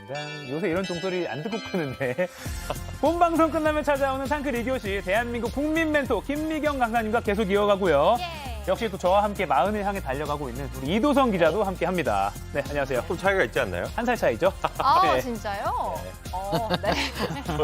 짠. 요새 이런 종소리 안 듣고 끄는데. 본 방송 끝나면 찾아오는 상크 2교시 대한민국 국민 멘토 김미경 강사님과 계속 이어가고요. 역시 또 저와 함께 마흔을 향해 달려가고 있는 우리 이도성 기자도 함께합니다. 네, 안녕하세요. 좀 차이가 있지 않나요? 한 살 차이죠? 아, 네. 진짜요? 네.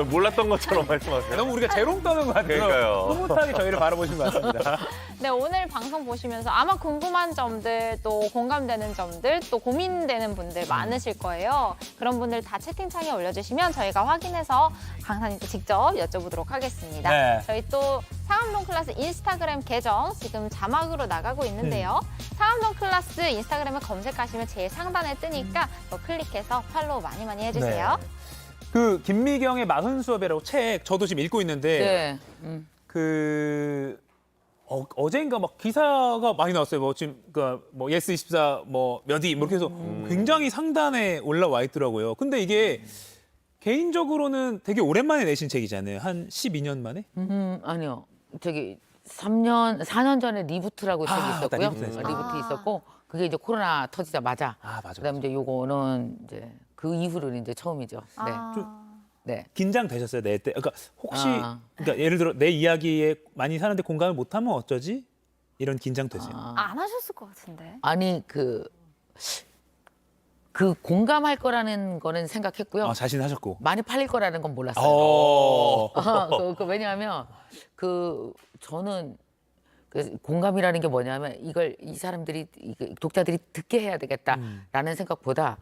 몰랐던 것처럼 말씀하세요. 너무 우리가 재롱 떠는 것 같아요. 그러니까요. 흐뭇하게 저희를 바라보신 것 같습니다. 네, 오늘 방송 보시면서 아마 궁금한 점들, 또 공감되는 점들, 또 고민되는 분들 많으실 거예요. 그런 분들 다 채팅창에 올려주시면 저희가 확인해서 강사님께 직접 여쭤보도록 하겠습니다. 네. 저희 또 상암동 클래스 인스타그램 계정 지금 자막으로 나가고 있는데요. 상암동 클래스 인스타그램을 검색하시면 제일 상단에 뜨니까 또 클릭해서 팔로우 많이 해주세요. 네. 그 김미경의 마흔 수업이라고 책 저도 지금 읽고 있는데 그 어제인가 막 기사가 많이 나왔어요. 뭐 지금 뭐 예스24 뭐 몇위 뭐 이렇게 해서 굉장히 상단에 올라와 있더라고요. 근데 이게 개인적으로는 되게 오랜만에 내신 책이잖아요. 한 12년 만에? 아니요. 저기 4년 전에 리부트라고 책이 있었고요. 리부트 했어요. 리부트 있었고 그게 이제 코로나 터지자마자. 아, 맞아. 그다음에 이제 요거는 이제 그 이후로는 이제 처음이죠. 네. 네. 긴장되셨어요, 내 때. 그러니까 혹시 아. 그러니까 예를 들어 내 이야기에 많이 사는데 공감을 못 하면 어쩌지? 이런 긴장되세요. 안 하셨을 것 같은데. 아니 그 공감할 거라는 거는 생각했고요. 자신하셨고. 많이 팔릴 거라는 건 몰랐어요. 왜냐하면 저는 그 공감이라는 게 뭐냐면 이걸 이 사람들이 독자들이 듣게 해야 되겠다라는 생각보다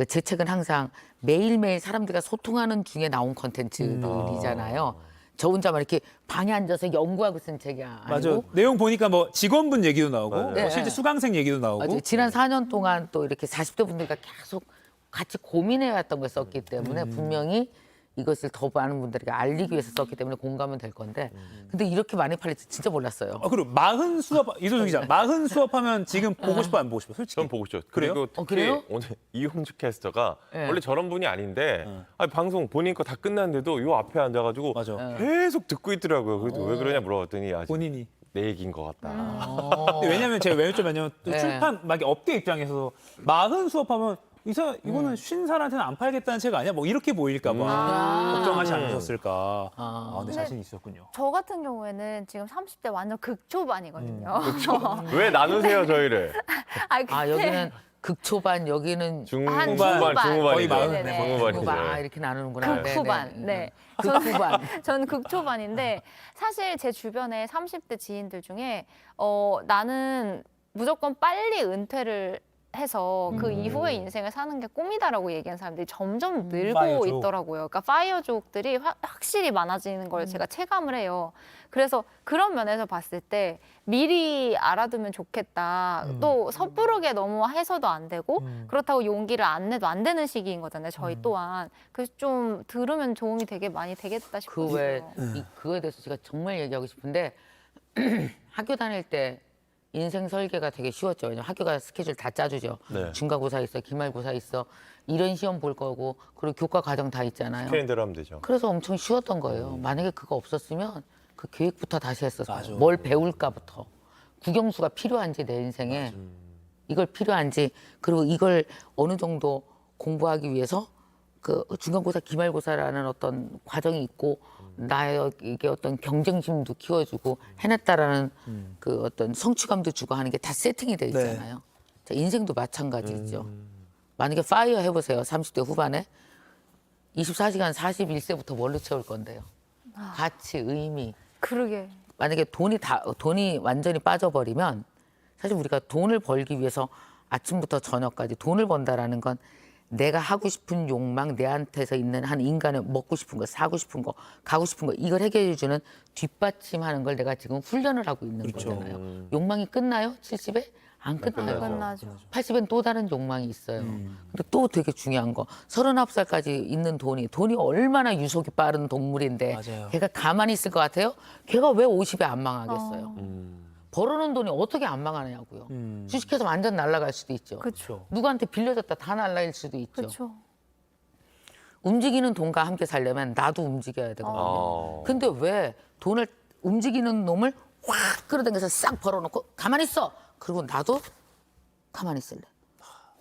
제 책은 항상 매일매일 사람들과 소통하는 중에 나온 컨텐츠들이잖아요. 저 혼자만 이렇게 방에 앉아서 연구하고 쓴 책이 아니고. 맞아. 내용 보니까 뭐 직원분 얘기도 나오고 맞아요. 뭐 네. 실제 수강생 얘기도 나오고. 맞아요. 지난 4년 동안 또 이렇게 40대 분들과 계속 같이 고민해왔던 걸 썼기 때문에 분명히 이것을 더 많은 분들에게 알리기 위해서 썼기 때문에 공감은 될 건데 근데 이렇게 많이 팔릴지 진짜 몰랐어요. 그리고 마흔 수업 이도성 기자, 마흔 수업하면 지금 보고 싶어 안 보고 싶어? 솔직히. 전 보고 싶죠. 그래요? 그리고 특히 그래요? 오늘 이용주 캐스터가 네. 원래 저런 분이 아닌데 아니, 방송 본인 거 다 끝났는데도 요 앞에 앉아가지고 맞아. 계속 듣고 있더라고요. 그래서 왜 그러냐 물어봤더니 아직 본인이. 내 얘기인 것 같다. 근데 왜냐면 제가 왜 여쭤봤냐면 또 네. 출판 막 업계 입장에서 마흔 수업하면 이거는 쉰 살한테는 안 팔겠다는 책 아니야? 뭐 이렇게 보일까 봐 걱정하지 않으셨을까. 근데 자신 있었군요. 저 같은 경우에는 지금 30대 완전 극초반이거든요. 왜 나누세요 저희를? 여기는 극초반, 여기는 중후반, 중후반. 거의 중후반이죠. 마흔. 네네. 중후반 중후반이죠. 이렇게 나누는구나. 극후반. 네. 극후반. 저는 극초반인데 사실 제 주변에 30대 지인들 중에 나는 무조건 빨리 은퇴를 해서 그 이후의 인생을 사는 게 꿈이다라고 얘기하는 사람들이 점점 늘고 파이어족. 있더라고요. 그러니까 파이어족들이 확실히 많아지는 걸 제가 체감을 해요. 그래서 그런 면에서 봤을 때 미리 알아두면 좋겠다. 또 섣부르게 너무 해서도 안 되고 그렇다고 용기를 안 내도 안 되는 시기인 거잖아요. 저희 또한. 그래서 좀 들으면 도움이 되게 많이 되겠다 싶어요. 그거에 대해서 제가 정말 얘기하고 싶은데 학교 다닐 때 인생 설계가 되게 쉬웠죠. 왜냐면 학교가 스케줄 다 짜주죠. 네. 중간고사 있어, 기말고사 있어, 이런 시험 볼 거고, 그리고 교과 과정 다 있잖아요. 시키는 대로 하면 되죠. 그래서 엄청 쉬웠던 거예요. 만약에 그거 없었으면 그 계획부터 다시 했었어요. 맞아. 뭘 배울까부터. 국영수가 필요한지 내 인생에 이걸 필요한지 그리고 이걸 어느 정도 공부하기 위해서 그 중간고사, 기말고사라는 어떤 과정이 있고 나의 이게 어떤 경쟁심도 키워주고 해냈다라는 그 어떤 성취감도 주고 하는 게 다 세팅이 돼 있잖아요. 자, 인생도 마찬가지죠. 만약에 파이어 해보세요. 30대 후반에 24시간 41세부터 뭘로 채울 건데요. 가치, 의미. 그러게. 만약에 돈이 완전히 빠져버리면 사실 우리가 돈을 벌기 위해서 아침부터 저녁까지 돈을 번다라는 건 내가 하고 싶은 욕망, 내한테서 있는 한 인간의 먹고 싶은 거, 사고 싶은 거, 가고 싶은 거 이걸 해결해주는 뒷받침하는 걸 내가 지금 훈련을 하고 있는 거잖아요. 욕망이 끝나요? 70에? 안 끝나요. 끝나죠. 80엔 또 다른 욕망이 있어요. 근데 또 되게 중요한 거 39살까지 있는 돈이 얼마나 유속이 빠른 동물인데 맞아요. 걔가 가만히 있을 것 같아요? 걔가 왜 50에 안 망하겠어요? 벌어놓은 돈이 어떻게 안 망하냐고요. 주식해서 완전 날아갈 수도 있죠. 그렇죠. 누구한테 빌려줬다 다 날라갈 수도 있죠. 그렇죠. 움직이는 돈과 함께 살려면 나도 움직여야 되거든요. 근데 왜 돈을 움직이는 놈을 확 끌어당겨서 싹 벌어놓고 가만히 있어. 그리고 나도 가만히 있을래.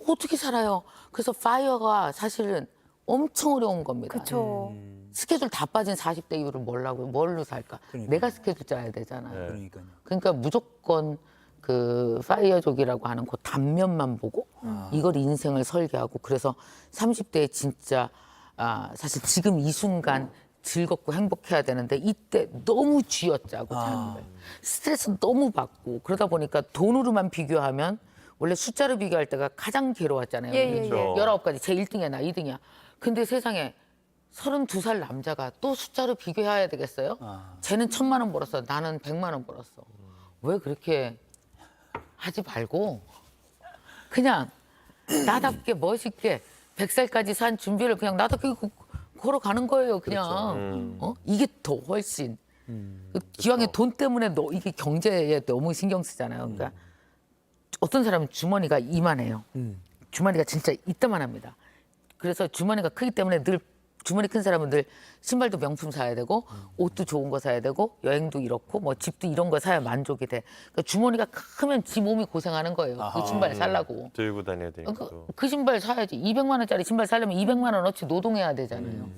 어떻게 살아요? 그래서 파이어가 사실은 엄청 어려운 겁니다. 그쵸. 스케줄 다 빠진 40대 이후를 뭘로 살까? 그러니까요. 내가 스케줄 짜야 되잖아요. 네. 그러니까요. 그러니까 무조건 그 파이어족이라고 하는 그 단면만 보고 이걸 인생을 설계하고 그래서 30대에 진짜 사실 지금 이 순간 즐겁고 행복해야 되는데 이때 너무 쥐어짜고 자기를 스트레스 너무 받고 그러다 보니까 돈으로만 비교하면 원래 숫자로 비교할 때가 가장 괴로웠잖아요. 예, 예, 그렇죠. 19가지 제 1등이야 나 2등이야. 근데 세상에 32살 남자가 또 숫자로 비교해야 되겠어요? 쟤는 1,000만 원 벌었어. 나는 100만 원 벌었어. 왜 그렇게 하지 말고 그냥 나답게 멋있게 100살까지 산 준비를 그냥 나답게 걸어가는 거예요. 그냥 이게 더 훨씬 기왕에 돈 때문에 이게 경제에 너무 신경 쓰잖아요. 그러니까 어떤 사람은 주머니가 이만해요. 주머니가 진짜 이따만합니다. 그래서 주머니가 크기 때문에 늘 주머니 큰 사람은 늘 신발도 명품 사야 되고 옷도 좋은 거 사야 되고 여행도 이렇고 뭐 집도 이런 거 사야 만족이 돼. 그러니까 주머니가 크면 지 몸이 고생하는 거예요. 그 신발 살라고. 들고 다녀야 되니까. 그 신발 사야지. 200만 원짜리 신발 사려면 200만 원어치 노동해야 되잖아요.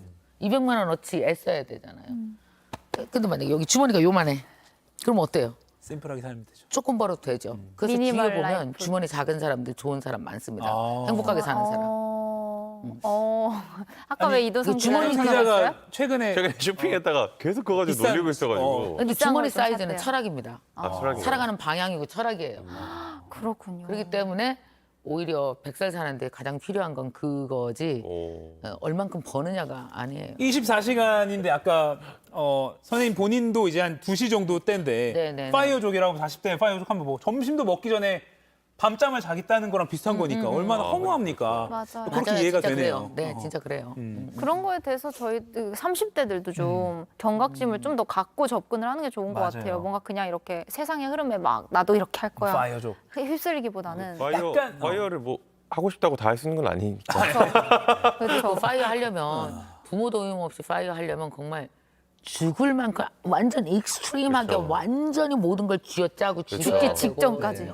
200만 원어치 애써야 되잖아요. 근데 만약에 여기 주머니가 요만해. 그럼 어때요? 심플하게 살면 되죠. 조금 벌어도 되죠. 그래서 뒤에 미니멀 보면 라이프. 주머니 작은 사람들 좋은 사람 많습니다. 행복하게 사는 사람. 아까 왜 이도성 그 주머니 기자님 기자가 생각했어요? 최근에 최근에 쇼핑했다가 계속 그거 가지고 비싼- 놀리고 있어가지고. 근데 비싼 주머니 걸좀 사이즈는 샀대요. 철학입니다. 철학이에요. 살아가는 방향이고 철학이에요. 그렇군요. 그렇기 때문에 오히려 100살 사는데 가장 필요한 건 그거지 오. 얼만큼 버느냐가 아니에요. 24시간인데 아까 선생님 본인도 이제 한 2시 정도 때인데 네네네. 파이어족이라고 40대 파이어족 하면 뭐 점심도 먹기 전에 밤잠을 자겠다는 거랑 비슷한 거니까 얼마나 허무합니까? 맞아요. 그렇게 맞아요, 이해가 진짜 되네요. 그래요. 네, 진짜 그래요. 그런 거에 대해서 저희 30대들도 좀 경각심을 좀 더 갖고 접근을 하는 게 좋은 것 맞아요. 같아요. 뭔가 그냥 이렇게 세상의 흐름에 막 나도 이렇게 할 거야 파이어족. 휩쓸리기보다는 약간, 파이어를 뭐 하고 싶다고 다 할 수 있는 건 아니니까. 그렇죠. 파이어 하려면 부모 도움 없이 파이어 하려면 정말 죽을 만큼 완전 익스트림하게 그렇죠. 완전히 모든 걸 쥐어짜고 그렇죠. 죽기 직전까지.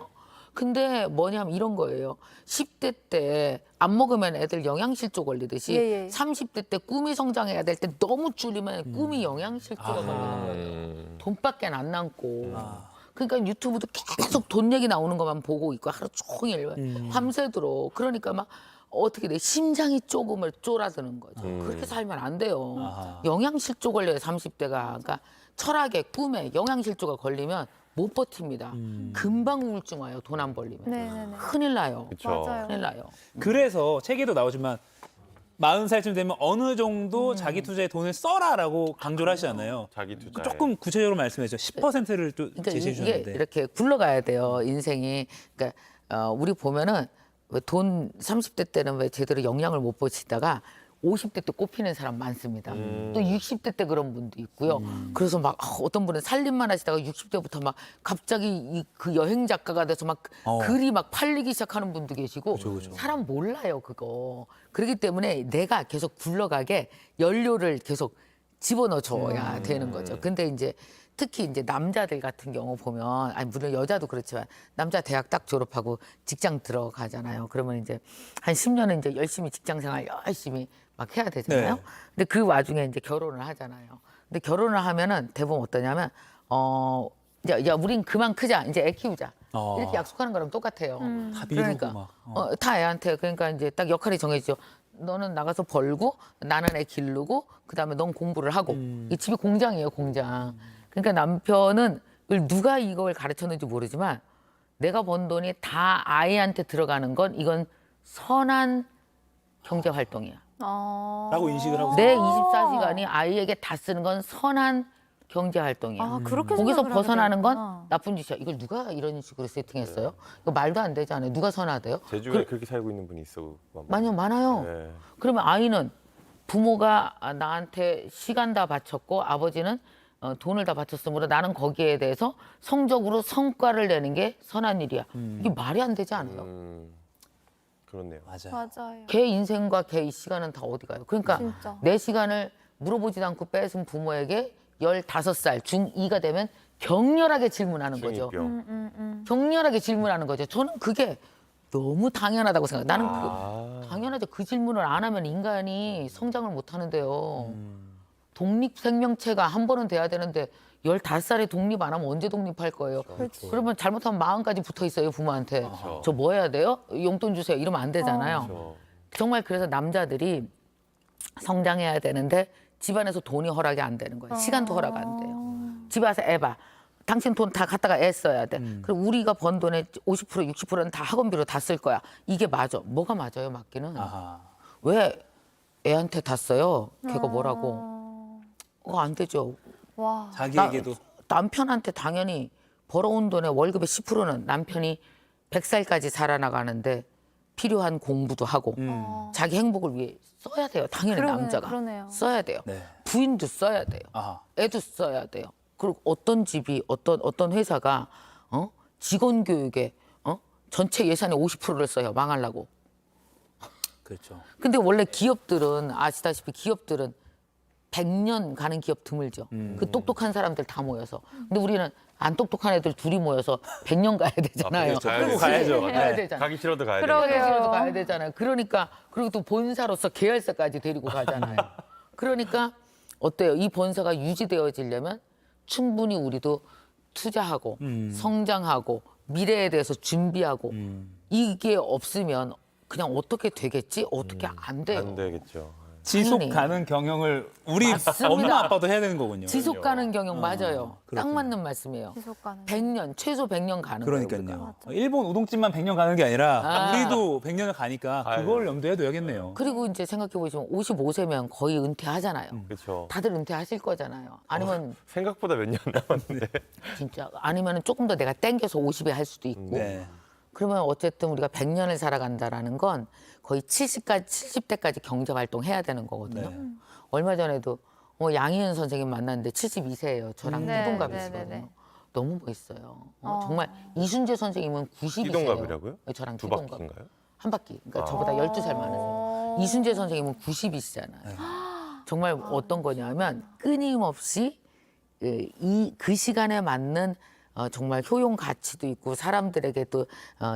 근데 뭐냐면 이런 거예요. 10대 때 안 먹으면 애들 영양실조 걸리듯이 예, 예. 30대 때 꿈이 성장해야 될 때 너무 줄이면 꿈이 영양실조가 걸리는 거예요. 돈밖에 안 남고. 그러니까 유튜브도 계속 돈 얘기 나오는 것만 보고 있고 하루 종일 밤새도록. 그러니까 막 어떻게 돼? 심장이 조금을 쫄아드는 거죠. 그렇게 살면 안 돼요. 영양실조 걸려요, 30대가. 그러니까 철학에, 꿈에 영양실조가 걸리면 못 버팁니다. 금방 우울증 와요, 돈 안 벌리면. 네네네. 큰일 나요. 그렇죠. 맞아요. 큰일 나요. 그래서 책에도 나오지만 40살쯤 되면 어느 정도 자기 투자에 돈을 써라라고 강조를 하시잖아요. 자기 투자. 조금 구체적으로 말씀해 주세요. 10%를 또 그러니까 제시해 이게 주셨는데. 이렇게 굴러가야 돼요, 인생이. 그러니까 우리 보면은 왜 돈 30대 때는 왜 제대로 영향을 못 보시다가 50대 때 꼽히는 사람 많습니다. 또 60대 때 그런 분도 있고요. 그래서 막 어떤 분은 살림만 하시다가 60대부터 막 갑자기 그 여행 작가가 돼서 막 글이 막 팔리기 시작하는 분도 계시고 사람 몰라요, 그거. 그렇기 때문에 내가 계속 굴러가게 연료를 계속 집어넣어줘야 되는 거죠. 근데 이제 특히 이제 남자들 같은 경우 보면 아니 물론 여자도 그렇지만 남자 대학 딱 졸업하고 직장 들어가잖아요. 그러면 이제 한 10년은 이제 열심히 직장 생활 열심히 막 해야 되잖아요. 네. 근데 그 와중에 이제 결혼을 하잖아요. 근데 결혼을 하면은 대부분 어떠냐면 이제 야 우린 그만 크자. 이제 애 키우자. 이렇게 약속하는 거랑 똑같아요. 다 미루고 그러니까 막. 다 애한테 그러니까 이제 딱 역할이 정해지죠. 너는 나가서 벌고 나는 애 기르고 그다음에 넌 공부를 하고 이 집이 공장이에요, 공장. 그러니까 남편은 누가 이걸 가르쳤는지 모르지만 내가 번 돈이 다 아이한테 들어가는 건 이건 선한 경제 활동이야. 라고 인식을 하고 내 24시간이 아이에게 다 쓰는 건 선한 경제 활동이야. 그렇게 거기서 생각을 하게 벗어나는 건 되는구나. 나쁜 짓이야. 이걸 누가 이런 식으로 세팅했어요? 이거 말도 안 되잖아요. 누가 선하대요? 제주에 그렇게 살고 있는 분이 있어. 많아요. 네. 그러면 아이는 부모가 나한테 시간 다 바쳤고 아버지는 돈을 다 바쳤으므로 나는 거기에 대해서 성적으로 성과를 내는 게 선한 일이야. 이게 말이 안 되지 않아요? 그렇네요. 맞아요. 맞아요. 걔 인생과 걔 이 시간은 다 어디 가요? 그러니까 진짜. 내 시간을 물어보지도 않고 뺏은 부모에게 15살 중2가 되면 격렬하게 질문하는 거죠. 중2병. 격렬하게 질문하는 거죠. 저는 그게 너무 당연하다고 생각해요. 나는 당연하죠. 그 질문을 안 하면 인간이 성장을 못 하는데요. 독립 생명체가 한 번은 돼야 되는데 15살에 독립 안 하면 언제 독립할 거예요? 그러면 잘못하면 40까지 붙어 있어요, 부모한테. 저 뭐 해야 돼요? 용돈 주세요. 이러면 안 되잖아요. 그렇죠. 정말 그래서 남자들이 성장해야 되는데 집안에서 돈이 허락이 안 되는 거예요. 시간도 허락 안 돼요. 집에 와서 애 봐. 당신 돈 다 갖다가 애 써야 돼. 그리고 우리가 번 돈의 50%, 60%는 다 학원비로 다 쓸 거야. 이게 맞아. 뭐가 맞아요, 맞기는? 아하. 왜 애한테 다 써요? 걔가 뭐라고? 안 되죠. 와. 자기에게도. 남편한테 당연히 벌어온 돈의 월급의 10%는 남편이 100살까지 살아나가는데 필요한 공부도 하고 자기 행복을 위해 써야 돼요. 당연히 남자가 그러네요. 써야 돼요. 네. 부인도 써야 돼요. 아하. 애도 써야 돼요. 그리고 어떤 집이 어떤 회사가 직원 교육에 전체 예산의 50%를 써요. 망하려고. 그렇죠. 근데 원래 기업들은 아시다시피 기업들은 100년 가는 기업 드물죠. 그 똑똑한 사람들 다 모여서. 근데 우리는 안 똑똑한 애들 둘이 모여서 100년 가야 되잖아요. 끌고 가야죠. 해야 네. 되잖아요. 가기 싫어도 가야 그러게요. 돼요. 그래도 가야 되잖아요. 그러니까 그리고 또 본사로서 계열사까지 데리고 가잖아요. 그러니까 어때요? 이 본사가 유지되어지려면 충분히 우리도 투자하고 성장하고 미래에 대해서 준비하고 이게 없으면 그냥 어떻게 되겠지? 어떻게 안 돼요. 안 되겠죠. 지속 당연히. 가능 경영을 우리 맞습니다. 엄마 아빠도 해야 되는 거군요. 지속 가능 경영 맞아요. 딱 그렇군요. 맞는 말씀이에요. 지속 가능. 100년, 최소 100년 가는 거예요. 우리가. 그러니까요. 일본 우동집만 100년 가는 게 아니라 아. 우리도 100년을 가니까 그걸 염두에 둬야겠네요. 그리고 이제 생각해 보시면 55세면 거의 은퇴하잖아요. 그렇죠. 다들 은퇴하실 거잖아요. 아니면 생각보다 몇 년 남았는데. 진짜 아니면 조금 더 내가 땡겨서 50에 할 수도 있고. 네. 그러면 어쨌든 우리가 100년을 살아간다라는 건 거의 70대까지 경제 활동해야 되는 거거든요. 네. 얼마 전에도 양희은 선생님 만났는데 72세예요. 저랑 네, 띠동갑이시거든요. 네, 네, 네. 너무 멋있어요. 정말 이순재 선생님은 90이세요. 띠동갑이라고요? 저랑 두 띠동갑. 바퀴인가요? 한 바퀴. 그러니까 저보다 12살 많으세요. 이순재 선생님은 90이시잖아요. 정말 어떤 거냐면 끊임없이 그 시간에 맞는 정말 효용 가치도 있고 사람들에게도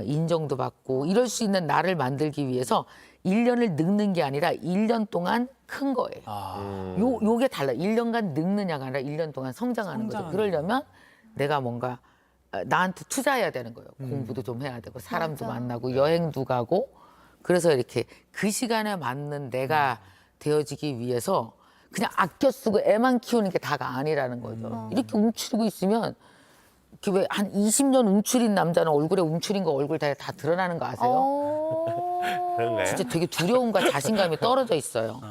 인정도 받고 이럴 수 있는 나를 만들기 위해서 1년을 늙는 게 아니라 1년 동안 큰 거예요. 아. 요게 달라요. 1년간 늙느냐가 아니라 1년 동안 성장하는 거죠. 그러려면 내가 뭔가 나한테 투자해야 되는 거예요. 공부도 좀 해야 되고 사람도 만나고 여행도 가고 그래서 이렇게 그 시간에 맞는 내가 되어지기 위해서 그냥 아껴 쓰고 애만 키우는 게 다가 아니라는 거죠. 이렇게 움츠리고 있으면 왜 한 20년 움츠린 남자는 얼굴에 움츠린 거 얼굴 다 드러나는 거 아세요? 그렇네. 진짜 되게 두려움과 자신감이 떨어져 있어요.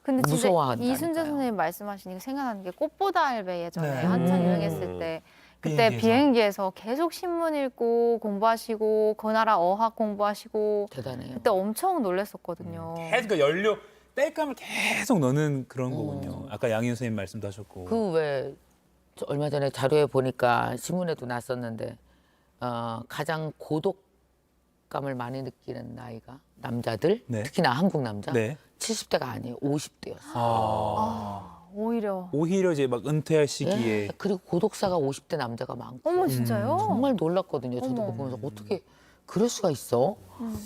근데 진짜 무서워한다니까요. 이순재 선생님 말씀하시니까 생각나는 게 꽃보다 할배 예전에 네. 한창 유행했을 때 그때 비행기에서 계속 신문 읽고 공부하시고 그 나라 어학 공부하시고 대단해요. 그때 엄청 놀랐었거든요. 계속 그 연료 땔감을 계속 넣는 그런 거군요. 아까 양희은 선생님 말씀도 하셨고. 그 왜 얼마 전에 자료에 보니까 신문에도 났었는데 가장 고독감을 많이 느끼는 나이가 남자들 네. 특히나 한국 남자 네. 70대가 아니에요. 50대였어요. 오히려. 오히려 이제 막 은퇴할 시기에 그리고 고독사가 50대 남자가 많고 어머 진짜요? 정말 놀랐거든요. 저도 그거 보면서 어떻게 그럴 수가 있어?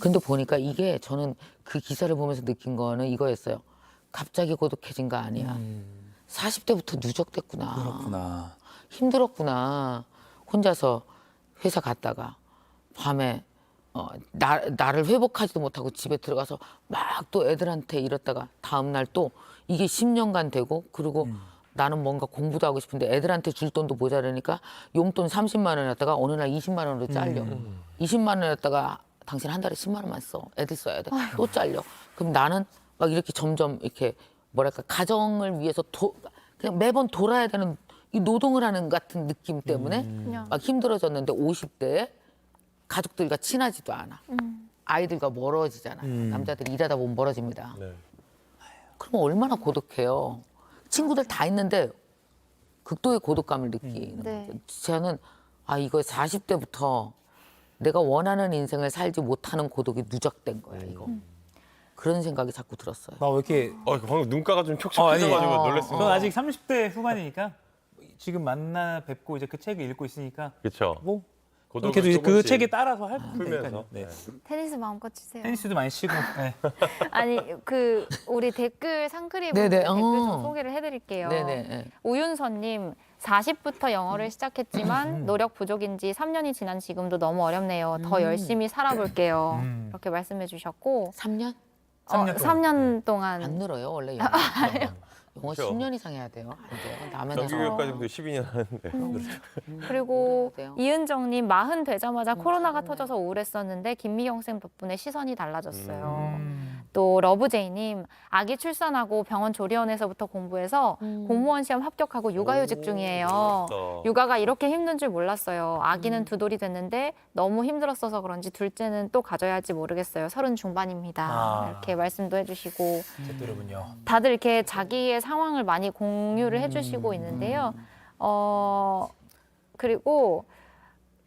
근데 보니까 이게 저는 그 기사를 보면서 느낀 거는 이거였어요. 갑자기 고독해진 거 아니야. 40대부터 누적됐구나. 그렇구나. 힘들었구나. 혼자서 회사 갔다가 밤에 나를 회복하지도 못하고 집에 들어가서 막 또 애들한테 이랬다가 다음 날 또 이게 10년간 되고 그리고 나는 뭔가 공부도 하고 싶은데 애들한테 줄 돈도 모자라니까 용돈 30만 원이었다가 어느 날 20만 원으로 잘려. 20만 원이었다가 당신 한 달에 10만 원만 써. 애들 써야 돼. 또 잘려. 그럼 나는 막 이렇게 점점 이렇게 뭐랄까 가정을 위해서 그냥 매번 돌아야 되는 이 노동을 하는 같은 느낌 때문에 그냥. 막 힘들어졌는데 50대에 가족들과 친하지도 않아. 아이들과 멀어지잖아요. 남자들이 일하다 보면 멀어집니다. 네. 그럼 얼마나 고독해요. 친구들 다 있는데 극도의 고독감을 느끼는 네. 거죠. 저는 이거 40대부터 내가 원하는 인생을 살지 못하는 고독이 누적된 거야 이거. 그런 생각이 자꾸 들었어요. 왜 이렇게 방금 눈가가 좀 아니. 촉촉해져가지고 저는 놀랐습니다. 아직 30대 후반이니까 지금 만나 뵙고 이제 그 책을 읽고 있으니까 그렇죠. 뭐 그렇게도 이제 그 책에 따라서 할 풀면서. 테니까요. 네. 테니스 마음껏 치세요. 테니스도 많이 치고. 네. 아니 그 우리 댓글 상크림 네네. 댓글 좀 소개를 해드릴게요. 네네. 오윤서님 40부터 영어를 시작했지만 노력 부족인지 3년이 지난 지금도 너무 어렵네요. 더 열심히 살아볼게요. 이렇게 말씀해 주셨고 3년? 3년 동안 안 늘어요 원래 영어. 영어 그렇죠. 10년 이상 해야 돼요. 안 돼요. 남한에서. 정규교육까지도 12년 하는데. 그리고 해야 돼요. 이은정님 40 되자마자 코로나가 터져서 우울했었는데 김미경 쌤 덕분에 시선이 달라졌어요. 또 러브제이님 아기 출산하고 병원 조리원에서부터 공부해서 공무원 시험 합격하고 육아휴직 중이에요. 부럽다. 육아가 이렇게 힘든 줄 몰랐어요. 아기는 2돌이 됐는데 너무 힘들었어서 그런지 둘째는 또 가져야 할지 모르겠어요. 30 중반입니다. 아. 이렇게 말씀도 해주시고 그렇군요. 다들 이렇게 자기의 상황을 많이 공유를 해주시고 있는데요. 그리고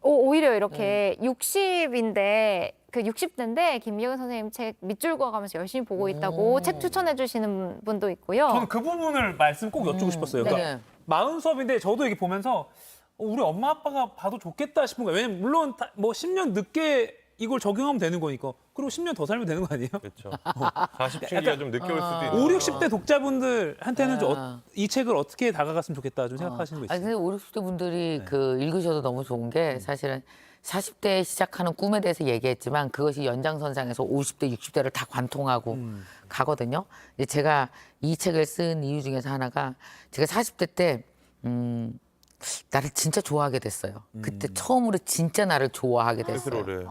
오히려 이렇게 60인데 그 60대인데 김미경 선생님 책 밑줄 그어가면서 열심히 보고 있다고 책 추천해 주시는 분도 있고요. 저는 그 부분을 말씀 꼭 여쭙고 싶었어요. 그러니까 네네. 40 수업인데 저도 이게 보면서 우리 엄마 아빠가 봐도 좋겠다 싶은 거예요. 왜냐면 물론 뭐 10년 늦게 이걸 적용하면 되는 거니까. 그리고 10년 더 살면 되는 거 아니에요? 그렇죠. 40층기가 좀 늦게 올 수도 있는. 5, 60대 독자분들한테는 이 책을 어떻게 다가갔으면 좋겠다 좀 생각하시는 거 아니 있어요? 근데 5, 60대 분들이 그 읽으셔도 너무 좋은 게 사실은 40대에 시작하는 꿈에 대해서 얘기했지만 그것이 연장선상에서 50대, 60대를 다 관통하고 가거든요. 이제 제가 이 책을 쓴 이유 중에서 하나가 제가 40대 때 나를 진짜 좋아하게 됐어요. 그때 처음으로 진짜 나를 좋아하게 됐어요. 스스로를.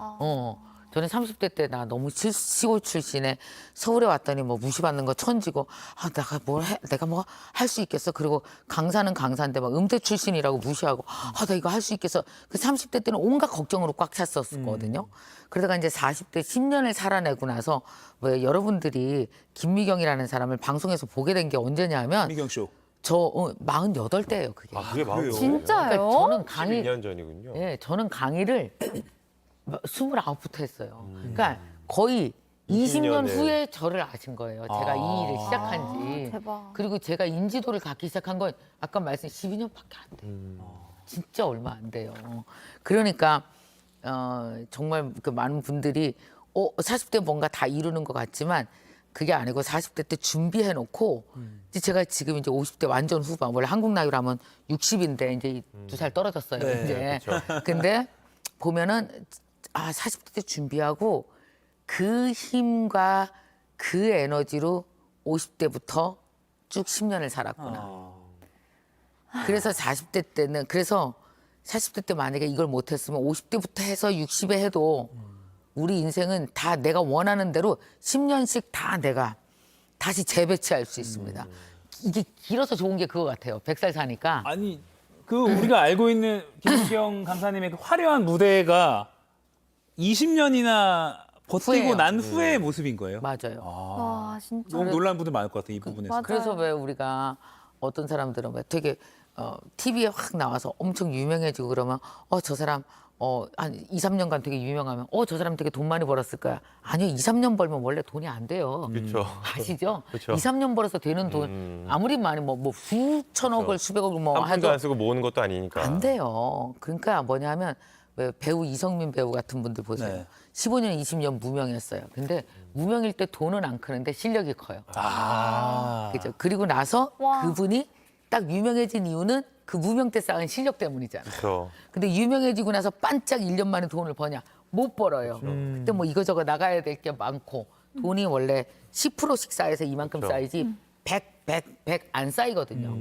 저는 30대 때 나 너무 시골 출신에 서울에 왔더니 뭐 무시받는 거 천지고 내가 뭐 할 수 있겠어. 그리고 강사는 강사인데 막 음대 출신이라고 무시하고 나 이거 할 수 있겠어. 그 30대 때는 온갖 걱정으로 꽉 찼었거든요. 그러다가 이제 40대 10년을 살아내고 나서 왜 여러분들이 김미경이라는 사람을 방송에서 보게 된 게 언제냐면 미경 쇼. 저 48대예요, 그게. 아, 그게 마음이 진짜요? 그러니까 저는 강의 12년 전이군요. 예, 저는 강의를 29부터 했어요. 그러니까 거의 20년 20년에. 후에 저를 아신 거예요. 제가 이 일을 시작한 지. 대박. 그리고 제가 인지도를 갖기 시작한 건 아까 말씀 12년밖에 안 돼요. 진짜 얼마 안 돼요. 그러니까 정말 그 많은 분들이 40대 뭔가 다 이루는 것 같지만 그게 아니고 40대 때 준비해 놓고 이제 제가 지금 이제 50대 완전 후반 원래 한국 나이로 하면 60인데 이제 2살 떨어졌어요. 네, 이제. 근데 보면은 40대 때 준비하고 그 힘과 그 에너지로 50대부터 쭉 10년을 살았구나. 그래서 40대 때는 그래서 40대 때 만약에 이걸 못했으면 50대부터 해서 60에 해도 우리 인생은 다 내가 원하는 대로 10년씩 다 내가 다시 재배치할 수 있습니다. 이게 길어서 좋은 게 그거 같아요. 100살 사니까. 아니 그 우리가 알고 있는 김미경 강사님의 그 화려한 무대가 20년이나 버티고 후회요. 난 후의 모습인 거예요. 맞아요. 와 진짜. 너무 놀란 분들 많을 것 같아요, 이 부분에서. 맞아요. 그래서 왜 우리가 어떤 사람들은 왜 되게 TV에 확 나와서 엄청 유명해지고 그러면 저 사람 한 2, 3년간 되게 유명하면 저 사람 되게 돈 많이 벌었을 거야. 아니요. 2, 3년 벌면 원래 돈이 안 돼요. 그렇죠. 아시죠? 그쵸. 2, 3년 벌어서 되는 돈 아무리 많이 뭐 수천억을 수백억을 뭐 한 푼도 해도 안 쓰고 모으는 것도 아니니까. 안 돼요. 그러니까 뭐냐면 왜 배우 이성민 배우 같은 분들 보세요. 네. 15년, 20년 무명했어요. 근데 무명일 때 돈은 안 크는데 실력이 커요. 그죠? 그리고 나서 와. 그분이 딱 유명해진 이유는 그 무명 때 쌓은 실력 때문이잖아. 그렇죠. 근데 유명해지고 나서 반짝 1년 만에 돈을 버냐? 못 벌어요. 그때 뭐 이거저거 나가야 될 게 많고 돈이 원래 10%씩 쌓여서 이만큼 그렇죠. 쌓이지 100 안 쌓이거든요.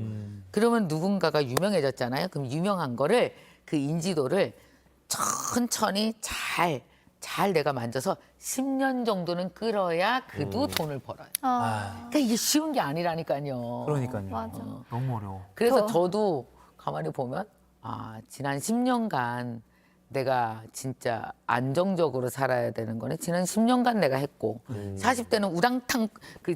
그러면 누군가가 유명해졌잖아요. 그럼 유명한 거를 그 인지도를 천천히 잘 내가 만져서 10년 정도는 끌어야 그도 돈을 벌어요. 그러니까 이게 쉬운 게 아니라니까요. 그러니까요. 맞아. 너무 어려워. 그래서 저도 가만히 보면 지난 10년간 내가 진짜 안정적으로 살아야 되는 거네. 지난 10년간 내가 했고 40대는 우당탕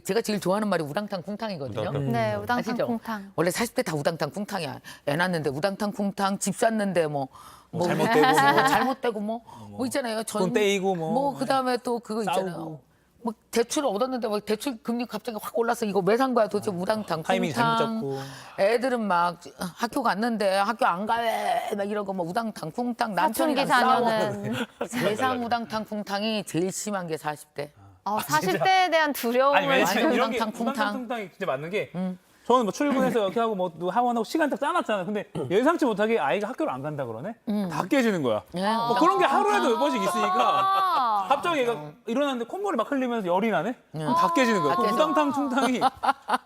제가 제일 좋아하는 말이 우당탕 쿵탕이거든요. 우당탕. 네, 우당탕 아시죠? 콩탕. 원래 40대 다 우당탕 쿵탕이야. 애 낳는데 우당탕 쿵탕, 집 샀는데 뭐 잘못되고 잘못되고 뭐 있잖아요. 돈 떼이고 뭐. 그다음에 또 그거 있잖아요. 싸우고. 뭐 대출을 얻었는데 뭐 대출 금리 갑자기 확 올라서 이거 왜 산 거야 도대체 우당탕 타이밍이 잘못 쿵탕. 잡고. 애들은 막 학교 갔는데 학교 안 가래 막 이러고 뭐 우당탕 쿵탕 사춘기 남편이랑 싸우고 자녀는 세상 우당탕 쿵탕이 제일 심한 게 40대. 40대에 대한 두려움을 아니 왜냐면 완전 이런 게 우당탕, 쿵탕. 우당탕 진짜 맞는 게 저는 뭐 출근해서 이렇게 하고 뭐 하원하고 시간 딱 짜놨잖아요. 근데 예상치 못하게 아이가 학교를 안 간다 그러네. 다 깨지는 거야. 예, 뭐 그런 게 하루에도 몇 번씩 있으니까 아, 갑자기 얘가 일어났는데 콧물이 막 흘리면서 열이 나네. 다 깨지는 거야. 다 그 깨져. 우당탕 퉁탕이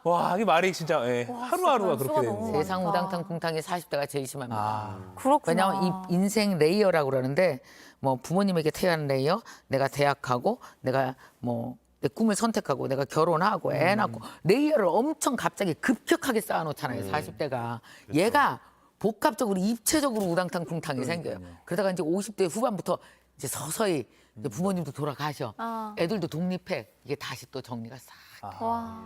와 이게 말이 진짜 하루하루가 진짜 그렇게 변수가 되는 너무 거야. 세상 우당탕 쿵탕이 40대가 제일 심합니다. 아. 그렇구나. 왜냐하면 이 인생 레이어라고 그러는데 뭐 부모님에게 태어난 레이어, 내가 대학하고 내가 뭐 내 꿈을 선택하고 내가 결혼하고 애 낳고 레이어를 엄청 갑자기 급격하게 쌓아놓잖아요. 40대가 얘가 복합적으로 입체적으로 우당탕 쿵탕이 생겨요. 그러다가 이제 50대 후반부터 이제 서서히 이제 부모님도 돌아가셔, 아. 애들도 독립해. 이게 다시 또 정리가 싹. 와.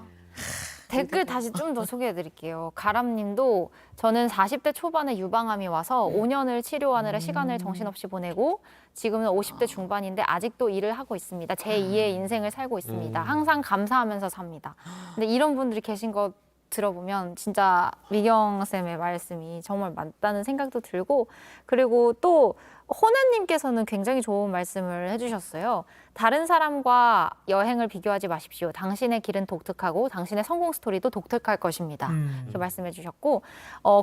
댓글 다시 좀 더 소개해 드릴게요. 가람님도 저는 40대 초반에 유방암이 와서 5년을 치료하느라 시간을 정신없이 보내고 지금은 50대 중반인데 아직도 일을 하고 있습니다. 제 2의 인생을 살고 있습니다. 항상 감사하면서 삽니다. 근데 이런 분들이 계신 거 들어보면 진짜 미경 쌤의 말씀이 정말 맞다는 생각도 들고 그리고 또 호나님께서는 굉장히 좋은 말씀을 해주셨어요. 다른 사람과 여행을 비교하지 마십시오. 당신의 길은 독특하고 당신의 성공 스토리도 독특할 것입니다. 이렇게 말씀해 주셨고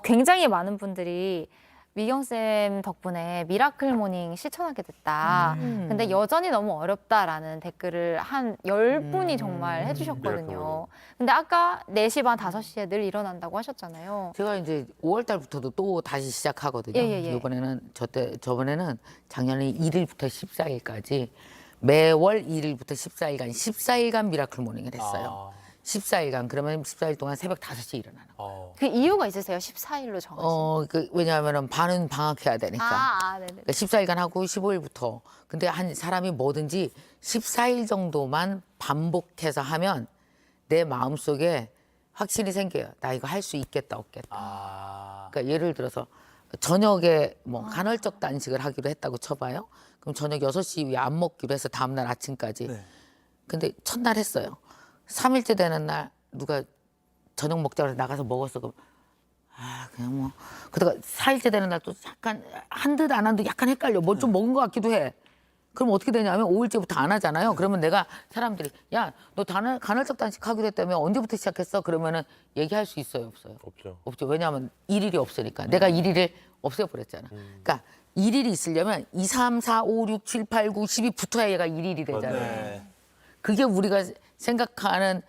굉장히 많은 분들이 미경쌤 덕분에 미라클 모닝 실천하게 됐다. 근데 여전히 너무 어렵다라는 댓글을 한 10분이 정말 미라클 해주셨거든요. 모닝. 근데 아까 4시 반, 5시에 늘 일어난다고 하셨잖아요. 제가 이제 5월 달부터도 또 다시 시작하거든요. 예. 이번에는 저번에는 작년에 1일부터 14일까지 매월 1일부터 14일간 14일간 미라클 모닝을 했어요. 14일간 그러면 14일 동안 새벽 5시에 일어나는 거예요. 그 이유가 있으세요? 14일로 정하신? 왜냐하면은 반은 방학해야 되니까. 네네. 그러니까 14일간 하고 15일부터. 근데 한 사람이 뭐든지 14일 정도만 반복해서 하면 내 마음속에 확신이 생겨요. 나 이거 할 수 있겠다 없겠다. 그러니까 예를 들어서 저녁에 뭐 간헐적 단식을 하기로 했다고 쳐봐요. 그럼 저녁 6시 이후에 안 먹기로 해서 다음날 아침까지. 네. 근데 첫날 했어요. 3일째 되는 날 누가 저녁 먹자고 해서 나가서 먹었어. 그럼 그냥 뭐 그러다가 4일째 되는 날 또 약간 한 듯 안 한 듯 약간 헷갈려. 뭐 좀 먹은 것 같기도 해. 그럼 어떻게 되냐면 5일째부터 안 하잖아요. 그러면 내가 사람들이 야, 너 간헐적 단식 하기로 했다며 언제부터 시작했어? 그러면은 얘기할 수 있어요, 없어요? 없죠. 없죠. 왜냐하면 일일이 없으니까. 내가 일일을 없애버렸잖아. 그러니까 일일이 있으려면 2, 3, 4, 5, 6, 7, 8, 9, 10이 붙어야 얘가 일일이 되잖아요. 그게 우리가 생각하는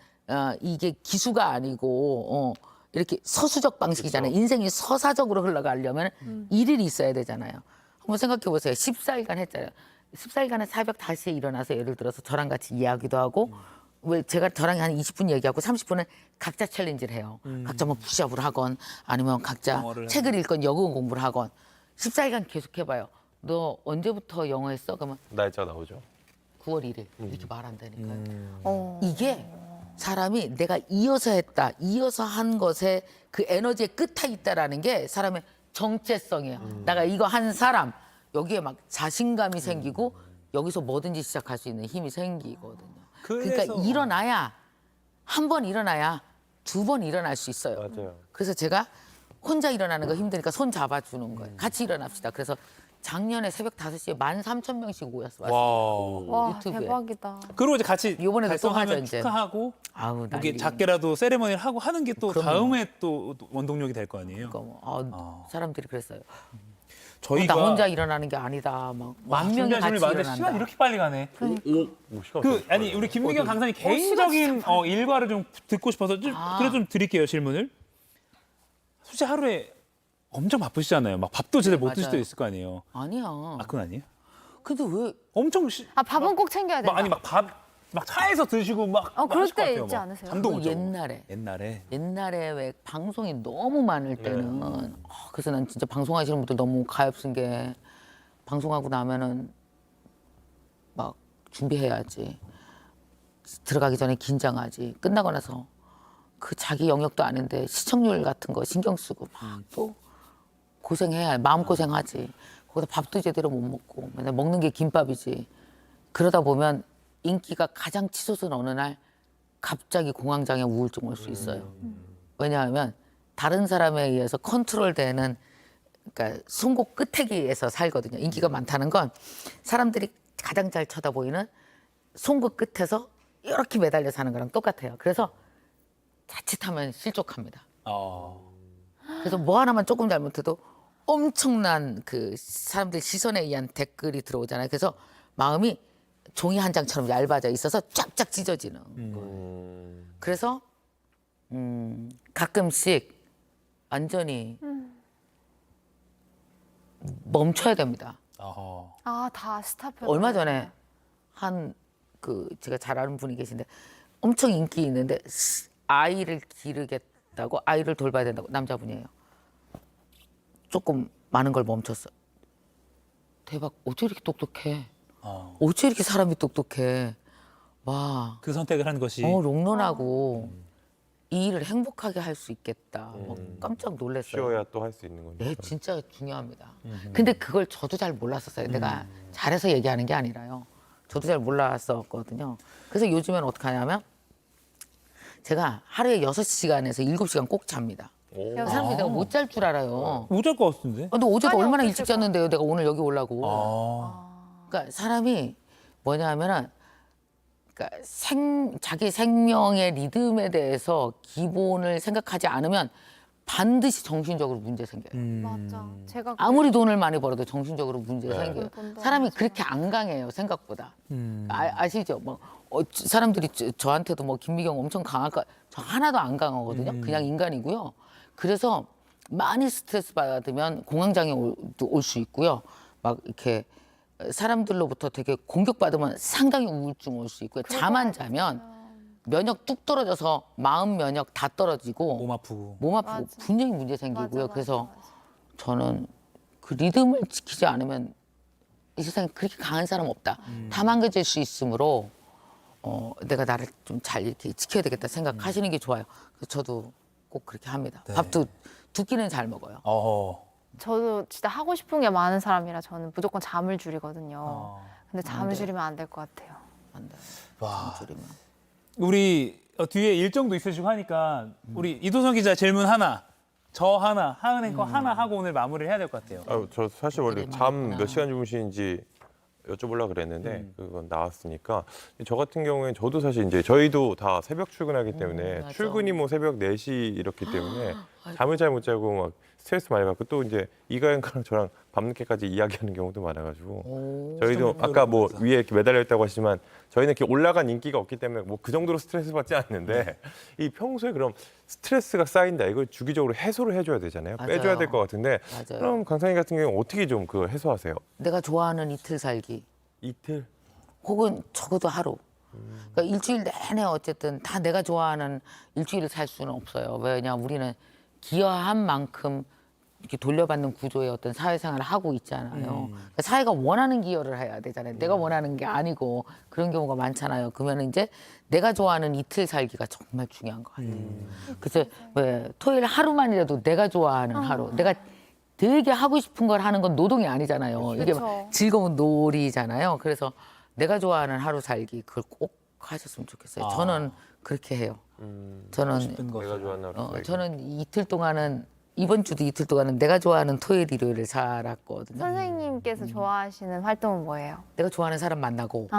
이게 기수가 아니고 이렇게 서수적 방식이잖아요. 인생이 서사적으로 흘러가려면 일일이 있어야 되잖아요. 한번 생각해 보세요. 14일간 했잖아요. 14일간은 새벽 5시에 일어나서 예를 들어서 저랑 같이 이야기도 하고 왜 제가 저랑 한 20분 얘기하고 30분은 각자 챌린지를 해요. 각자 뭐 푸시업을 하건 아니면 각자 영어를 책을 읽건 영어 공부를 하건 14일간 계속 해봐요. 너 언제부터 영어 했어? 그러면 날짜 나오죠. 9월 1일 이렇게 말한다니까요. 어. 이게 사람이 내가 이어서 했다, 이어서 한 것에 그 에너지의 끝에 있다라는 게 사람의 정체성이에요. 내가 이거 한 사람, 여기에 막 자신감이 생기고 여기서 뭐든지 시작할 수 있는 힘이 생기거든요. 그러니까 그래서- 일어나야 한 번 일어나야 2번 일어날 수 있어요. 맞아요. 그래서 제가 혼자 일어나는 거 힘드니까 손 잡아주는 거예요. 같이 일어납시다. 그래서 작년에 새벽 5시에 13,000명씩 모였어요. 와. 와 유튜브에. 대박이다. 그리고 이제 같이 이번에도 또 하죠, 달성하면 이제. 축하하고 아우, 이게 난리. 작게라도 세레머니를 하고 하는 게 또 그럼요. 다음에 또 원동력이 될 거 아니에요. 그러니까 사람들이 그랬어요. 저희가 나 혼자 일어나는 게 아니다. 막 와, 10,000명이 준비하신 같이 분이 많은데 일어난다. 시간 이렇게 빨리 가네. 오, 시간 그 아니 우리 김미경 강사님 개인적인 일과를 좀 듣고 싶어서 좀 그래 좀 드릴게요 질문을. 솔직히 하루에 엄청 바쁘시잖아요. 막 밥도 제대로 못 맞아요. 드실 때도 있을 거 아니에요. 아니야. 그건 아니에요? 근데 왜 엄청 밥은 꼭 챙겨야 된다. 아니 막 밥 막 차에서 드시고 막 그럴 하실 것 때 같아요, 있지 막. 않으세요? 잠도 못 자고. 옛날에 왜 방송이 너무 많을 때는 그래서 난 진짜 방송하시는 분들 너무 가엾은 게 방송하고 나면은 막 준비해야지. 들어가기 전에 긴장하지. 끝나고 나서 그 자기 영역도 아닌데 시청률 같은 거 신경 쓰고 막 또 고생해야 마음고생하지. 거기다 밥도 제대로 못 먹고 맨날 먹는 게 김밥이지. 그러다 보면 인기가 가장 치솟은 어느 날 갑자기 공황장애 우울증 올 수 있어요. 왜냐하면 다른 사람에 의해서 컨트롤되는 그러니까 송곳 끝에기에서 살거든요. 인기가 많다는 건 사람들이 가장 잘 쳐다보이는 송곳 끝에서 이렇게 매달려 사는 거랑 똑같아요. 그래서 자칫하면 실족합니다. 그래서 뭐 하나만 조금 잘못해도 엄청난 그 사람들 시선에 의한 댓글이 들어오잖아요. 그래서 마음이 종이 한 장처럼 얇아져 있어서 쫙쫙 찢어지는 거예요. 그래서 가끔씩 완전히 멈춰야 됩니다. 다 스탑해. 얼마 전에 한 제가 잘 아는 분이 계신데 엄청 인기 있는데 아이를 기르겠다고 아이를 돌봐야 된다고 남자분이에요. 조금 많은 걸 멈췄어. 대박, 어째 이렇게 똑똑해? 어째 이렇게 사람이 똑똑해? 와, 그 선택을 한 것이 롱런하고 이 일을 행복하게 할 수 있겠다. 깜짝 놀랐어요. 쉬어야 또 할 수 있는 거니까. 네, 진짜 중요합니다. 근데 그걸 저도 잘 몰랐었어요. 내가 잘해서 얘기하는 게 아니라요. 저도 잘 몰랐었거든요. 그래서 요즘엔 어떻게 하냐면 제가 하루에 6시간에서 7시간 꼭 잡니다. 사람들이 내가 못 잘 줄 알아요. 못잘 것 같은데. 너 어제도 아니, 얼마나 어쩔 일찍 거야. 잤는데요. 내가 오늘 여기 오려고. 그러니까 사람이 뭐냐 하면은 그러니까 자기 생명의 리듬에 대해서 기본을 생각하지 않으면 반드시 정신적으로 문제 생겨요. 맞아. 제가 아무리 돈을 많이 벌어도 정신적으로 문제 네. 생겨요. 본다, 사람이 맞아요. 그렇게 안 강해요, 생각보다. 아시죠? 뭐 사람들이 저한테도 뭐 김미경 엄청 강할까? 저 하나도 안 강하거든요. 그냥 인간이고요. 그래서 많이 스트레스 받으면 공황장애 올 수 있고요. 막 이렇게 사람들로부터 되게 공격받으면 상당히 우울증 올 수 있고요. 잠 안 자면 면역 뚝 떨어져서 마음 면역 다 떨어지고 몸 아프고. 맞아. 분명히 문제 생기고요. 맞아, 맞아, 그래서 맞아. 저는 그 리듬을 지키지 않으면 이 세상에 그렇게 강한 사람 없다. 다 망가질 수 있으므로 내가 나를 좀 잘 이렇게 지켜야 되겠다 생각하시는 게 좋아요. 그래서 저도 꼭 그렇게 합니다. 네. 밥도 2끼는 잘 먹어요. 저도 진짜 하고 싶은 게 많은 사람이라 저는 무조건 잠을 줄이거든요. 근데 잠을 줄이면 안 될 것 같아요. 안 돼. 와. 줄이면. 우리 뒤에 일정도 있으시고 하니까 우리 이도성 기자 질문 하나, 저 하나, 하은 앵커 하나 하고 오늘 마무리를 해야 될 것 같아요. 저 사실 원래 그래, 잠 많구나. 몇 시간 주무시는지 여쭤보려고 그랬는데 그건 나왔으니까 저 같은 경우에는 저도 사실 이제 저희도 다 새벽 출근하기 때문에 맞아. 출근이 뭐 새벽 4시 이렇기 때문에 잠을 잘 못 자고 막 스트레스 많이 받고 또 이제 이가연과랑 저랑 밤늦게까지 이야기하는 경우도 많아가지고 저희도 아까 뭐 위에 이렇게 매달려 있다고 하시지만 저희는 이렇게 올라간 인기가 없기 때문에 뭐 그 정도로 스트레스 받지 않는데 이 평소에 그럼 스트레스가 쌓인다 이걸 주기적으로 해소를 해줘야 되잖아요. 맞아요. 빼줘야 될 것 같은데 맞아요. 그럼 강사님 같은 경우는 어떻게 좀 그걸 해소하세요? 내가 좋아하는 이틀 살기. 이틀? 혹은 적어도 하루. 그러니까 일주일 내내 어쨌든 다 내가 좋아하는 일주일을 살 수는 없어요. 왜냐 우리는 기여한 만큼 이렇게 돌려받는 구조의 어떤 사회생활을 하고 있잖아요. 그러니까 사회가 원하는 기여를 해야 되잖아요. 내가 원하는 게 아니고 그런 경우가 많잖아요. 그러면 이제 내가 좋아하는 이틀 살기가 정말 중요한 것 같아요. 그래서 왜 토요일 하루만이라도 내가 좋아하는 하루, 내가 되게 하고 싶은 걸 하는 건 노동이 아니잖아요. 이게 막 그쵸. 즐거운 놀이잖아요. 그래서 내가 좋아하는 하루 살기 그걸 꼭 하셨으면 좋겠어요. 저는 그렇게 해요. 저는 싶은 거. 내가 좋아하는 하루 저는 이틀 동안은 이번 주도 이틀 동안은 내가 좋아하는 토요일 일요일을 살았거든요. 선생님께서 좋아하시는 활동은 뭐예요? 내가 좋아하는 사람 만나고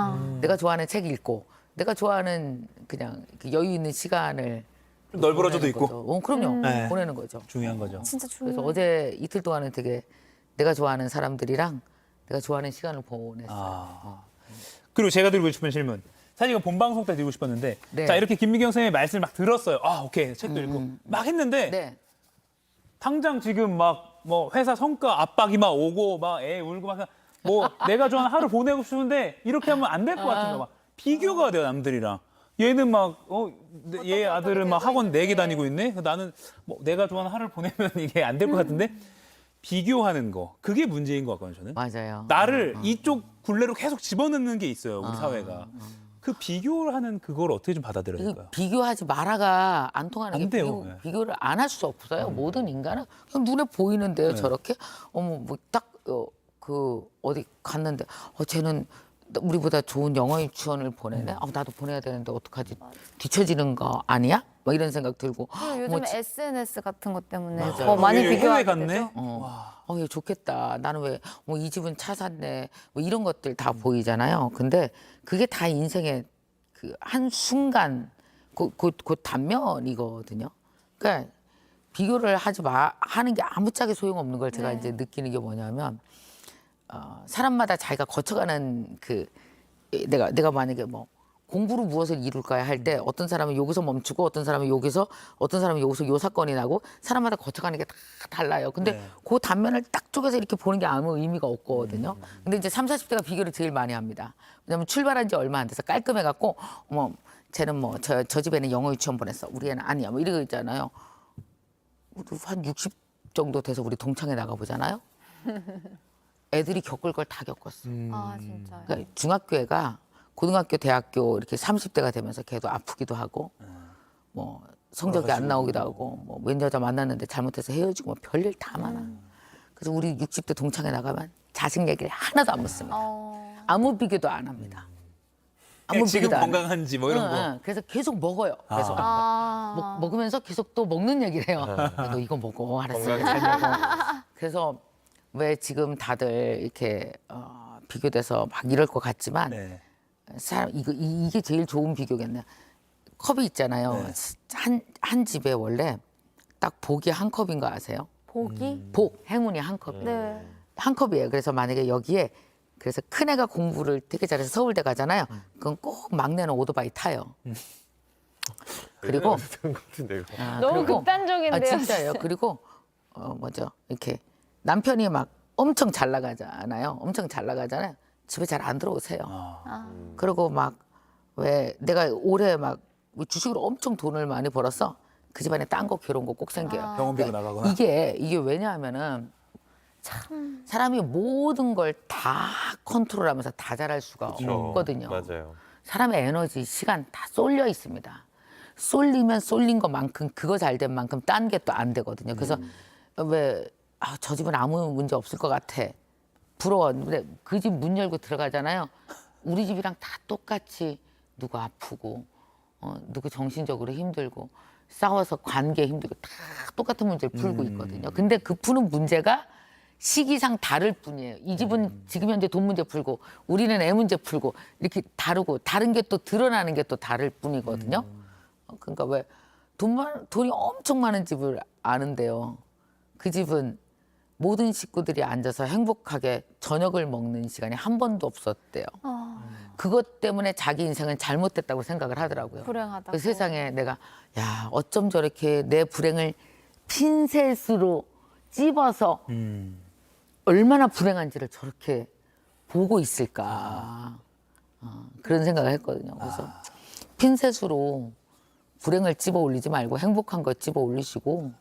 내가 좋아하는 책 읽고 내가 좋아하는 그냥 그 여유 있는 시간을 좀 널브러져도 보내는 있고. 거죠. 그럼요. 네. 보내는 거죠. 중요한 거죠. 진짜 중요해요. 그래서 어제 이틀 동안은 되게 내가 좋아하는 사람들이랑 내가 좋아하는 시간을 보냈어요. 그리고 제가 드리고 싶은 질문. 사실 이건 본방송 때 드리고 싶었는데 네. 자 이렇게 김미경 선생님의 말씀을 막 들었어요. 오케이 책도 읽고 막 했는데 네. 당장 지금 막 뭐 회사 성과 압박이 막 오고 막 애 울고 막 뭐 내가 좋아하는 하루 보내고 싶은데 이렇게 하면 안 될 것 같은 거 막 비교가 돼요 남들이랑. 얘는 막 얘 아들은 막 학원 4개 다니고 있네. 나는 뭐 내가 좋아하는 하루를 보내면 이게 안 될 것 같은데 비교하는 거 그게 문제인 것 같거든요. 저는. 맞아요. 나를 이쪽 굴레로 계속 집어넣는 게 있어요 우리 사회가. 그 비교를 하는 그걸 어떻게 좀 받아들여야 이거 될까요? 비교하지 말아가 안 통하는 안 게 돼요. 네. 비교를 안 할 수 없어요. 모든 인간은 그냥 눈에 보이는데요. 네. 저렇게 어머 뭐 딱 그 어디 갔는데 쟤는 우리보다 좋은 영어 유치원을 보내네. 나도 보내야 되는데 어떡하지? 뒤처지는 거 아니야? 뭐 이런 생각 들고. 그리고 요즘에 SNS 같은 것 때문에 맞아요. 더 많이 해외 비교하게 갔네. 되죠. 얘 좋겠다. 나는 왜 이 집은 차 샀네. 뭐 이런 것들 다 보이잖아요. 근데 그게 다 인생의 그 한 순간 그 단면이거든요. 그러니까 비교를 하는 게 아무짝에 소용없는 걸 제가 이제 느끼는 게 뭐냐면 사람마다 자기가 거쳐가는 내가 만약에 뭐 공부로 무엇을 이룰까야 할 때 어떤 사람은 여기서 멈추고 어떤 사람은 여기서 요 사건이 나고 사람마다 거쳐가는 게 다 달라요. 근데 그 단면을 딱 쪼개서 이렇게 보는 게 아무 의미가 없거든요. 근데 이제 30, 40대가 비교를 제일 많이 합니다. 왜냐면 출발한 지 얼마 안 돼서 깔끔해갖고 쟤는 뭐 저 집에는 영어 유치원 보냈어. 우리 애는 아니야. 뭐 이러고 있잖아요. 한 60 정도 돼서 우리 동창회 나가보잖아요. 애들이 겪을 걸 다 겪었어. 아 진짜요. 그러니까 중학교애가 고등학교, 대학교 이렇게 30대가 되면서 걔도 아프기도 하고 뭐 성적이 안 나오기도 하고 뭐 웬 여자 만났는데 잘못해서 헤어지고 뭐 별일 다 많아. 그래서 우리 60대 동창회 나가면 자식 얘기를 하나도 안 묻습니다. 아무 비교도 안 합니다. 그냥 지금 비교도 안 해요. 건강한지 뭐 이런 거. 그래서 계속 먹어요. 계속 먹으면서 계속 또 먹는 얘기를 해요. 너 이거 먹어, 알았어. 잘 먹어. 그래서 왜 지금 다들 이렇게 비교돼서 막 이럴 것 같지만 네. 이게 제일 좋은 비교겠네. 컵이 있잖아요. 한 집에 원래 딱 복이 한 컵인 거 아세요? 복이? 복, 행운이 한 컵이에요. 네. 한 컵이에요. 그래서 만약에 여기에 그래서 큰애가 공부를 되게 잘해서 서울대 가잖아요. 그건 꼭 막내는 오토바이 타요. 그리고 그런 것 같은데 이거. 너무 그리고- 극단적인데요. 진짜예요. 그리고 이렇게 남편이 막 엄청 잘 나가잖아요. 엄청 잘 나가잖아요. 집에 잘 안 들어오세요. 그리고 막 왜 내가 올해 막 주식으로 엄청 돈을 많이 벌었어. 그 집안에 딴 거 괴로운 거 꼭 생겨요. 병원비가 나가거나. 이게 왜냐하면은 참 사람이 모든 걸 다 컨트롤하면서 다 잘할 수가 없거든요. 맞아요. 사람의 에너지, 시간 다 쏠려 있습니다. 쏠리면 쏠린 것만큼 그거 잘 된 만큼 딴 게 또 안 되거든요. 그래서 왜 저 집은 아무 문제 없을 것 같아. 부러워. 근데 그 집 문 열고 들어가잖아요. 우리 집이랑 다 똑같이 누구 아프고 누구 정신적으로 힘들고 싸워서 관계 힘들고 다 똑같은 문제를 풀고 있거든요. 근데 그 푸는 문제가 시기상 다를 뿐이에요. 이 집은 지금 현재 돈 문제 풀고 우리는 애 문제 풀고 이렇게 다르고 다른 게 또 드러나는 게 또 다를 뿐이거든요. 그러니까 왜 돈이 엄청 많은 집을 아는데요. 그 집은 모든 식구들이 앉아서 행복하게 저녁을 먹는 시간이 한 번도 없었대요. 그것 때문에 자기 인생은 잘못됐다고 생각을 하더라고요. 불행하다고. 그 세상에 내가 어쩜 저렇게 내 불행을 핀셋으로 찝어서 얼마나 불행한지를 저렇게 보고 있을까. 그런 생각을 했거든요. 그래서 핀셋으로 불행을 찝어 올리지 말고 행복한 거 찝어 올리시고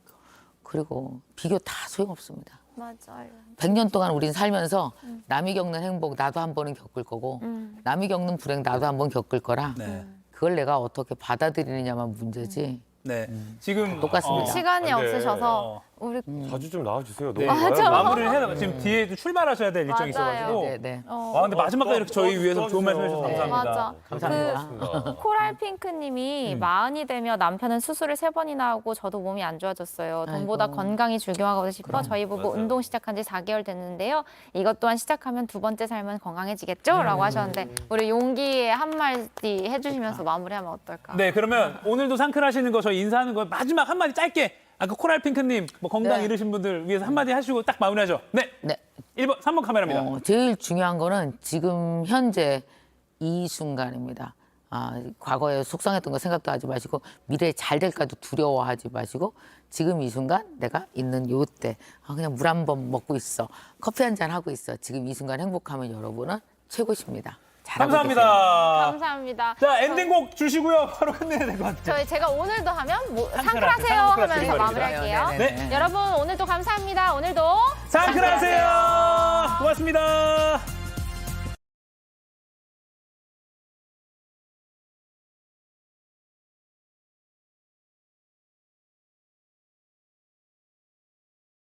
그리고 비교 다 소용없습니다. 맞아요. 100년 동안 우린 살면서 남이 겪는 행복 나도 한 번은 겪을 거고 남이 겪는 불행 나도 한 번 겪을 거라 네. 그걸 내가 어떻게 받아들이느냐만 문제지. 네. 지금 똑같습니다. 시간이 안 돼. 없으셔서 우리 자주 좀 나와주세요. 네. 너무 맞아. 많아요. 마무리를 해야 지금 뒤에도 출발하셔야 될 일정이 맞아요. 있어가지고. 네. 와 근데 마지막까지 이렇게 저희 위해서 좋은 말씀 해주셔서 네. 감사합니다. 맞아. 감사합니다. 코랄핑크님이 마흔이 되며 남편은 수술을 3번이나 하고 저도 몸이 안 좋아졌어요. 돈보다 아이고. 건강이 중요하고 싶어 저희 부부 맞아요. 운동 시작한 지 4개월 됐는데요. 이것 또한 시작하면 두 번째 삶은 건강해지겠죠? 라고 하셨는데 우리 용기의 한마디 해주시면서 마무리하면 어떨까? 네, 그러면 오늘도 상클하시는 거 저희 인사하는 거 마지막 한마디 짧게 아까 코랄핑크님 뭐 건강 네. 잃으신 분들 위해서 한마디 하시고 딱 마무리하죠. 네, 네. 1번, 3번 카메라입니다. 제일 중요한 거는 지금 현재 이 순간입니다. 과거에 속상했던 거 생각도 하지 마시고 미래에 잘 될까도 두려워하지 마시고 지금 이 순간 내가 있는 요때 그냥 물 한 번 먹고 있어. 커피 한 잔 하고 있어. 지금 이 순간 행복하면 여러분은 최고십니다. 잘하고 계세요. 감사합니다. 감사합니다. 자, 엔딩곡 주시고요. 바로 끝내야 될 것 같아요. 제가 오늘도 하면 상클하세요 상클하세요 하면서 드리는 마무리할게요. 네. 여러분 오늘도 감사합니다. 오늘도 상클하세요. 고맙습니다.